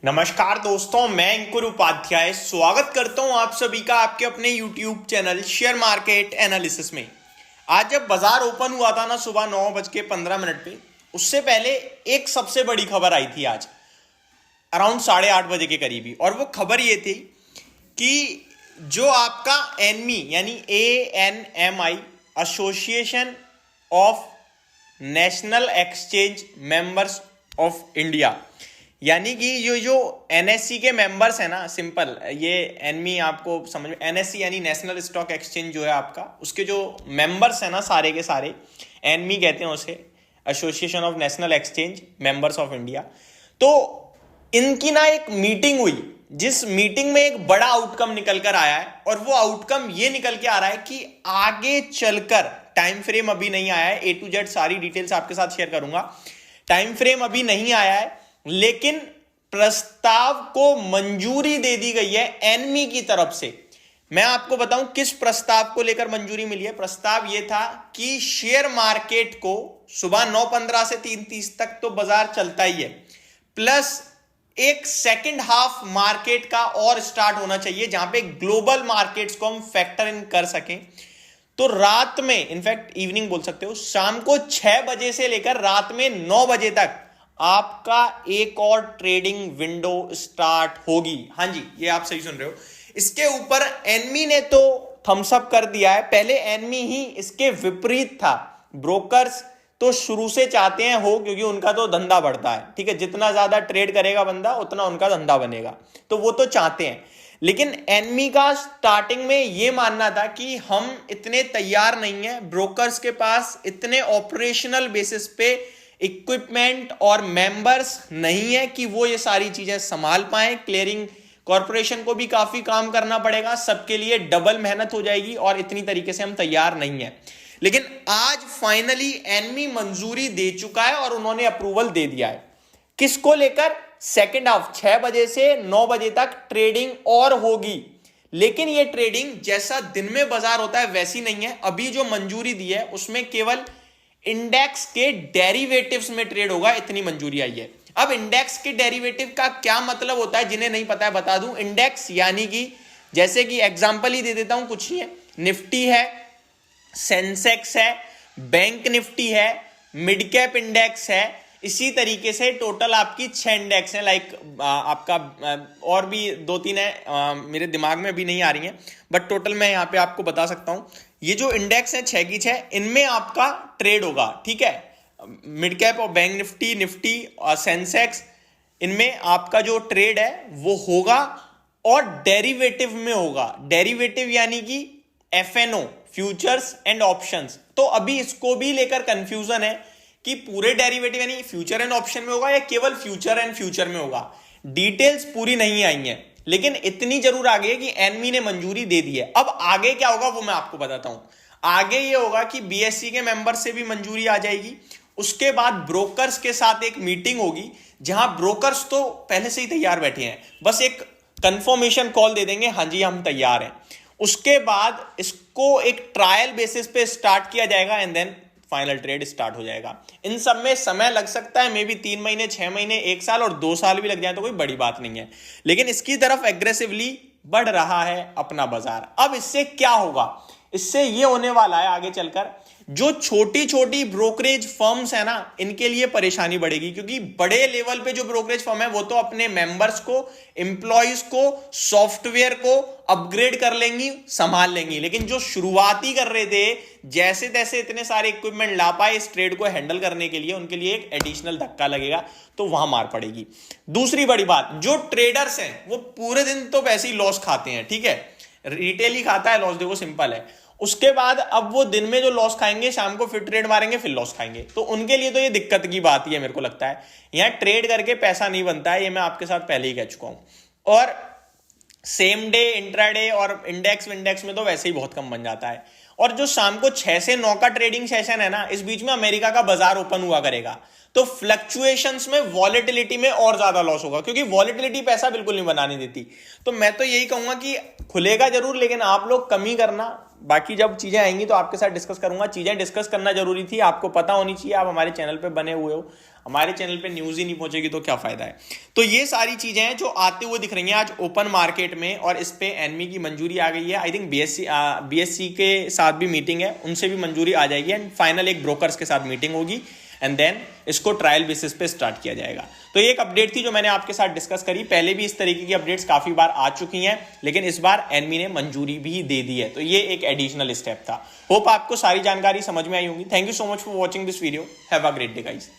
नमस्कार दोस्तों, मैं अंकुर उपाध्याय स्वागत करता हूं आप सभी का आपके अपने YouTube channel share market analysis में। आज जब बाजार ओपन हुआ था ना सुबह 9:15 पे, उससे पहले एक सबसे बड़ी खबर आई थी आज अराउंड 8:30 के करीबी, और वो खबर ये थी कि जो आपका एनमी यानी ANMI association of national exchange members of India, यानी कि ये जो एनएससी के मेंबर्स है ना, सिंपल ये एनमी आपको समझ में, एनएससी यानी नेशनल स्टॉक एक्सचेंज जो है आपका, उसके जो मेंबर्स है ना सारे के सारे, एनमी कहते हैं उसे, association of national exchange members of India. तो इनकी ना एक मीटिंग हुई, जिस मीटिंग में एक बड़ा आउटकम निकल कर आया है, और वो आउटकम ये निकल के आ रहा है कि आगे चलकर, टाइम फ्रेम अभी नहीं आया है, A to Z सारी डिटेल्स आपके साथ शेयर करूंगा, टाइम फ्रेम अभी नहीं आया है, लेकिन प्रस्ताव को मंजूरी दे दी गई है एनमी की तरफ से। मैं आपको बताऊं किस प्रस्ताव को लेकर मंजूरी मिली है। प्रस्ताव यह था कि शेयर मार्केट को सुबह 9:15 से 3:30 तक तो बाजार चलता ही है, प्लस एक सेकंड हाफ मार्केट का और स्टार्ट होना चाहिए, जहां पे ग्लोबल मार्केट्स को हम फैक्टर इन कर सकें। तो रात में, इनफैक्ट इवनिंग बोल सकते हो, शाम को 6 बजे से लेकर रात में 9 बजे तक आपका एक और ट्रेडिंग विंडो स्टार्ट होगी। हां जी, ये आप सही सुन रहे हो। इसके ऊपर एनमी ने तो थम्स अप कर दिया है। पहले एनमी ही इसके विपरीत था। ब्रोकर्स तो शुरू से चाहते हैं हो, क्योंकि उनका तो धंधा बढ़ता है, ठीक है, जितना ज्यादा ट्रेड करेगा बंदा उतना उनका धंधा बनेगा, तो वो तो चाहते हैं। लेकिन एनमी का स्टार्टिंग में ये मानना था कि हम इतने तैयार नहीं है, ब्रोकर्स के पास इतने ऑपरेशनल बेसिस पे इक्विपमेंट और मेंबर्स नहीं है कि वो ये सारी चीजें संभाल पाए। क्लियरिंग कॉरपोरेशन को भी काफी काम करना पड़ेगा, सबके लिए डबल मेहनत हो जाएगी, और इतनी तरीके से हम तैयार नहीं है। लेकिन आज फाइनली एनमी मंजूरी दे चुका है और उन्होंने अप्रूवल दे दिया है। किसको लेकर? सेकेंड हाफ 6 बजे से 9 बजे तक ट्रेडिंग और होगी, लेकिन ये ट्रेडिंग जैसा दिन में बाजार होता है वैसी नहीं है। अभी जो मंजूरी दी है उसमें केवल इंडेक्स के डेरिवेटिव्स में ट्रेड होगा, इतनी मंजूरी आई है। अब इंडेक्स के डेरिवेटिव का क्या मतलब होता है, जिन्हें नहीं पता है बता दूं। इंडेक्स यानी कि, जैसे कि एग्जांपल ही दे देता हूं, कुछ ही है, निफ्टी है, सेंसेक्स है, बैंक निफ्टी है, मिड कैप इंडेक्स है, इसी तरीके से टोटल आपकी 6 इंडेक्स हैं। लाइक आपका और भी 2-3 है, मेरे दिमाग में भी नहीं आ रही हैं, बट टोटल मैं यहां पे आपको बता सकता हूं। ये जो इंडेक्स है 6 की 6, इनमें आपका ट्रेड होगा, ठीक है। मिड कैप और बैंक निफ्टी, निफ्टी और सेंसेक्स, इनमें आपका जो ट्रेड है वो होगा, और डेरिवेटिव में होगा। डेरिवेटिव यानी कि FNO, फ्यूचर्स एंड ऑप्शंस। तो अभी इसको भी लेकर कंफ्यूजन है कि पूरे डेरिवेटिव यानी फ्यूचर एंड ऑप्शन में होगा या केवल फ्यूचर एंड फ्यूचर में होगा। डिटेल्स पूरी नहीं आई हैं, लेकिन इतनी जरूर आ गई है कि एनमी ने मंजूरी दे दी है। अब आगे क्या होगा वो मैं आपको बताता हूं। आगे ये होगा कि BSE के मेंबर से भी मंजूरी आ जाएगी। उसके बाद ब्रोकर्स के साथ एक मीटिंग होगी, जहां ब्रोकर्स तो पहले से ही तैयार बैठे हैं, बस एक कंफर्मेशन कॉल दे देंगे, हाँ जी हम तैयार हैं। उसके बाद इसको एक ट्रायल बेसिस पे स्टार्ट किया जाएगा, and then final trade start हो जाएगा। इन सब में समय लग सकता है, मे बी 3 महीने, 6 महीने, 1 साल और 2 साल भी लग जाए तो कोई बड़ी बात नहीं है, लेकिन इसकी तरफ एग्रेसिवली बढ़ रहा है अपना बाजार। अब इससे क्या होगा? इससे ये होने वाला है आगे चलकर, जो छोटी छोटी ब्रोकरेज फर्म्स है ना, इनके लिए परेशानी बढ़ेगी, क्योंकि बड़े लेवल पे जो ब्रोकरेज फर्म है वो तो अपने मेंबर्स को, एम्प्लॉयज को, सॉफ्टवेयर को अपग्रेड कर लेंगी, संभाल लेंगी। लेकिन जो शुरुआती कर रहे थे, जैसे तैसे इतने सारे इक्विपमेंट ला पाए इस ट्रेड को हैंडल करने के लिए, उनके लिए एक एडिशनल धक्का लगेगा, तो वहां मार पड़ेगी। दूसरी बड़ी बात, जो ट्रेडर्स हैं वो पूरे दिन तो वैसे ही लॉस खाते हैं, ठीक है, रिटेल ही खाता है लॉस, देखो सिंपल है। उसके बाद अब वो दिन में जो लॉस खाएंगे, शाम को फिर ट्रेड मारेंगे, फिर लॉस खाएंगे, तो उनके लिए तो ये दिक्कत की बात ही है। मेरे को लगता है यहां ट्रेड करके पैसा नहीं बनता है, ये मैं आपके साथ पहले ही कह चुका हूं। और सेम डे, इंट्राडे और इंडेक्स विंडेक्स में तो वैसे ही बहुत कम बन जाता है। और जो शाम को 6 से 9 का ट्रेडिंग सेशन है ना, इस बीच में अमेरिका का बाजार ओपन हुआ करेगा, तो फ्लक्चुएशंस में, वॉलेटिलिटी में और ज्यादा लॉस होगा, क्योंकि वॉलेटिलिटी पैसा बिल्कुल नहीं बनाने देती। तो मैं तो यही कहूंगा कि खुलेगा जरूर, लेकिन आप लोग कम ही करना। बाकी जब चीजें आएंगी तो आपके साथ डिस्कस करूंगा। चीजें डिस्कस करना जरूरी थी, आपको पता होनी चाहिए, आप हमारे चैनल पे बने हुए हो, हमारे चैनल पे न्यूज़ ही नहीं पहुंचेगी तो क्या फ़ायदा है। तो ये सारी चीज़ें हैं जो आते हुए दिख रही हैं आज ओपन मार्केट में, और इस पे एनमी की मंजूरी आ गई है। आई थिंक बीएससी के साथ भी मीटिंग है, उनसे भी मंजूरी आ जाएगी एंड फाइनल एक ब्रोकर्स के साथ मीटिंग होगी एंड देन इसको ट्रायल बेसिस पे स्टार्ट किया जाएगा। तो ये एक अपडेट थी जो मैंने आपके साथ डिस्कस करी। पहले भी इस तरीके की अपडेट्स काफी बार आ चुकी हैं, लेकिन इस बार एनमी ने मंजूरी भी दे दी है, तो ये एक एडिशनल स्टेप था। होप आपको सारी जानकारी समझ में आई होगी। Thank you so much for watching this video. Have a great day guys.